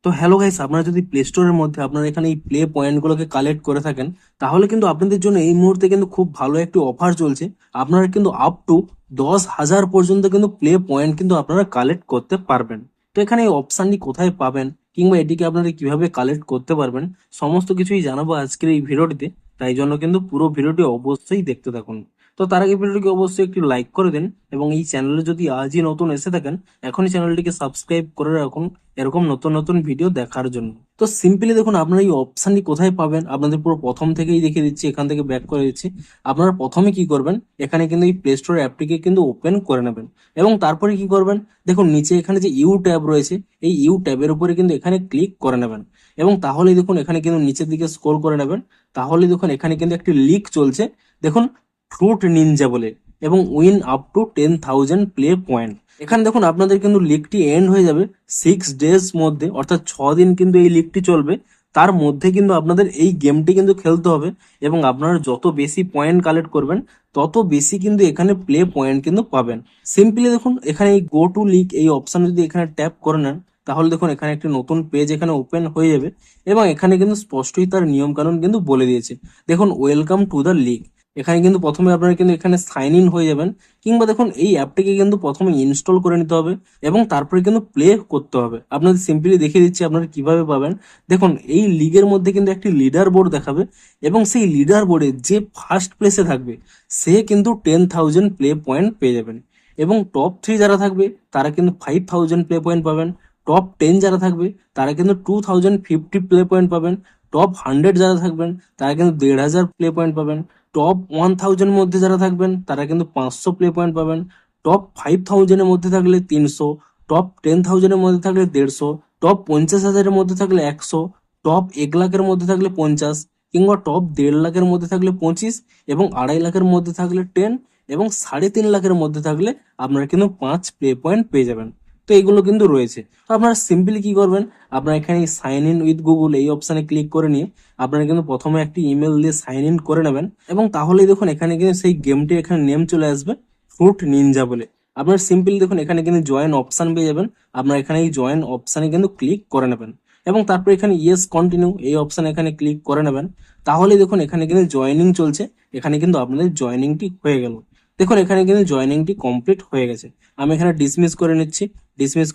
তো hello guys, আপনারা যদি প্লে স্টোরের মধ্যে আপনারা এখানে এই প্লে পয়েন্টগুলোকে কালেক্ট করে থাকেন, তাহলে কিন্তু আপনাদের জন্য এই মুহূর্তে কিন্তু খুব ভালো একটি অফার চলছে। আপনারা কিন্তু আপ টু 10,000 পর্যন্ত কিন্তু প্লে পয়েন্ট কিন্তু আপনারা কালেক্ট করতে পারবেন। তো এখানে এই অপশানটি কোথায় পাবেন কিংবা এটিকে আপনারা কিভাবে কালেক্ট করতে পারবেন, সমস্ত কিছুই জানাবো আজকের এই ভিডিওটিতে। তাই জন্য কিন্তু পুরো ভিডিওটি অবশ্যই দেখতে থাকুন। তো তার আগে ভিডিওটিকে অবশ্যই একটি লাইক করে দিন এবং এই চ্যানেলে যদি আজই নতুন এসে থাকেন, এখনই চ্যানেলটিকে সাবস্ক্রাইব করে রাখুন এরকম নতুন নতুন ভিডিও দেখার জন্য। তো সিম্পলি দেখুন আপনারা এই অপশনটি কোথায় পাবেন, আপনাদের পুরো প্রথম থেকেই দেখিয়ে দিচ্ছি, এখান থেকে ব্যাক করে দিচ্ছি। আপনারা প্রথমে কি করবেন, এখানে কিন্তু এই প্লে স্টোর অ্যাপটিকে কিন্তু ওপেন করে নেবেন এবং তারপরে কি করবেন, দেখুন নিচে এখানে যে ইউ ট্যাব রয়েছে, এই ইউ ট্যাবের উপরে কিন্তু এখানে ক্লিক করে নেবেন এবং তাহলেই দেখুন এখানে কিন্তু নিচের দিকে স্ক্রল করে নেবেন। তাহলে দেখুন এখানে কিন্তু একটি লিক চলছে, দেখুন ফ্রুট নিনজা বলে, এবং win up to 10,000 play point. এখানে দেখুন আপনাদের কিন্তু লিগটি এন্ড হয়ে যাবে 6 ডেজ মধ্যে, অর্থাৎ 6 দিন কিন্তু এই লিগটি চলবে। তার মধ্যে কিন্তু আপনাদের এই গেমটি কিন্তু খেলতে হবে এবং আপনারা যত বেশি পয়েন্ট কালেক্ট করবেন তত বেশি কিন্তু এখানে প্লে পয়েন্ট কিন্তু পাবেন। সিম্পলি দেখুন এখানে এই গো টু লিগ এই অপশন যদি এখানে ট্যাপ করে নেন, তাহলে দেখুন এখানে একটি নতুন পেজ এখানে ওপেন হয়ে যাবে এবং এখানে কিন্তু স্পষ্টই তার নিয়ম কানুন কিন্তু বলে দিয়েছে। দেখুন ওয়েলকাম টু দ্য লিগ, এখানে কিন্তু প্রথমে আপনারা কিন্তু এখানে সাইন ইন হয়ে যাবেন, কিংবা দেখুন এই অ্যাপটিকে কিন্তু প্রথমে ইনস্টল করে নিতে হবে এবং তারপরে কিন্তু প্লে করতে হবে। আপনাদের সিম্পলি দেখিয়ে দিচ্ছি আপনারা কিভাবে পাবেন। দেখুন এই লিগের মধ্যে কিন্তু একটি লিডার বোর্ড দেখাবে এবং সেই লিডার বোর্ডে যে ফার্স্ট প্লেসে থাকবে সে কিন্তু 10,000 প্লে পয়েন্ট পেয়ে যাবেন এবং টপ 3 যারা থাকবে তারা কিন্তু 5,000 প্লে পয়েন্ট পাবেন। টপ 10 যারা থাকবে তারা কিন্তু 2,050 প্লে পয়েন্ট পাবেন। টপ 100 যারা থাকবেন তারা কিন্তু 1,500 প্লে পয়েন্ট পাবেন। টপ 1,000 মধ্যে যারা থাকবেন তারা কিন্তু 500 প্লে পয়েন্ট পাবেন। টপ 5,000 মধ্যে থাকলে 300, টপ 10,000 মধ্যে থাকলে 150, টপ 50,000 মধ্যে থাকলে 100, টপ 1 লাখের মধ্যে থাকলে 50, কিংবা টপ 1.5 লাখের মধ্যে থাকলে 25, এবং 2.5 লাখের মধ্যে থাকলে 10, এবং 3.5 লাখের মধ্যে থাকলে আপনারা কিন্তু 5 প্লে পয়েন্ট পেয়ে যাবেন। তো এগুলো কিন্তু রয়েছে। তো আপনারা সিম্পলি কি করবেন, আপনারা এখানে সাইন ইন উইথ গুগল এই অপশানে ক্লিক করে নিয়ে আপনারা কিন্তু প্রথমে একটি ইমেল দিয়ে সাইন ইন করে নেবেন এবং তাহলেই দেখুন এখানে কিন্তু সেই গেমটি এখানে নেম চলে আসবে ফ্রুট নিনজা বলে। আপনারা সিম্পলি দেখুন এখানে কিন্তু জয়েন অপশান পেয়ে যাবেন, আপনারা এখানে এই জয়েন অপশানে কিন্তু ক্লিক করে নেবেন এবং তারপর এখানে ইয়েস কন্টিনিউ এই অপশানে এখানে ক্লিক করে নেবেন। তাহলে দেখুন এখানে কিন্তু জয়েনিং চলছে, এখানে কিন্তু আপনাদের জয়েনিংটি হয়ে গেল। দেখুন এখানে কিন্তু জয়েনিংটি কমপ্লিট হয়ে গেছে। আমি এখানে ডিসমিস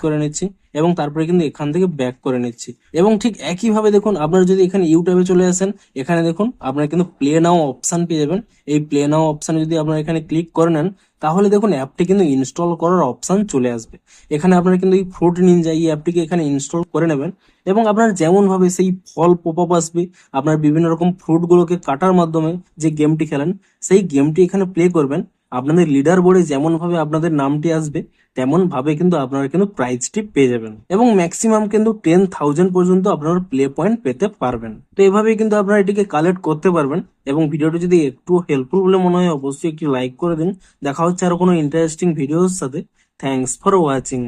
করে নিচ্ছি এবং তারপরে কিন্তু এখান থেকে ব্যাক করে নিচ্ছি। এবং ঠিক একইভাবে দেখুন আপনারা যদি এখানে ইউটিউবে চলে আসেন, এখানে দেখুন আপনারা কিন্তু প্লে নাও অপশান পেয়ে যাবেন। এই প্লে নাও অপশানে যদি আপনারা এখানে ক্লিক করে নেন, তাহলে দেখুন অ্যাপটি কিন্তু ইনস্টল করার অপশান চলে আসবে। এখানে আপনারা কিন্তু এই ফ্রুট নিনজা এই অ্যাপটিকে এখানে ইনস্টল করে নেবেন এবং আপনার যেমন ভাবে সেই ফল পপ আপ আসবে, আপনার বিভিন্ন রকম ফ্রুটগুলোকে কাটার মাধ্যমে যে গেমটি খেলেন সেই গেমটি এখানে প্লে করবেন। আপনাদের লিডার বোর্ডে যেমন ভাবে আপনাদের নামটি আসবে তেমন ভাবে কিন্তু আপনারা কিন্তু প্রাইজটি পেয়ে যাবেন এবং ম্যাক্সিমাম কিন্তু 10,000 পর্যন্ত আপনারা প্লে পয়েন্ট পেতে পারবেন। তো এভাবেই কিন্তু আপনারা এটিকে কালেক্ট করতে পারবেন। এবং ভিডিওটি যদি একটু হেল্পফুল বলে মনে হয় অবশ্যই একটি লাইক করে দিন। দেখা হচ্ছে আরো কোনো ইন্টারেস্টিং ভিডিওর সাথে। Thanks for watching.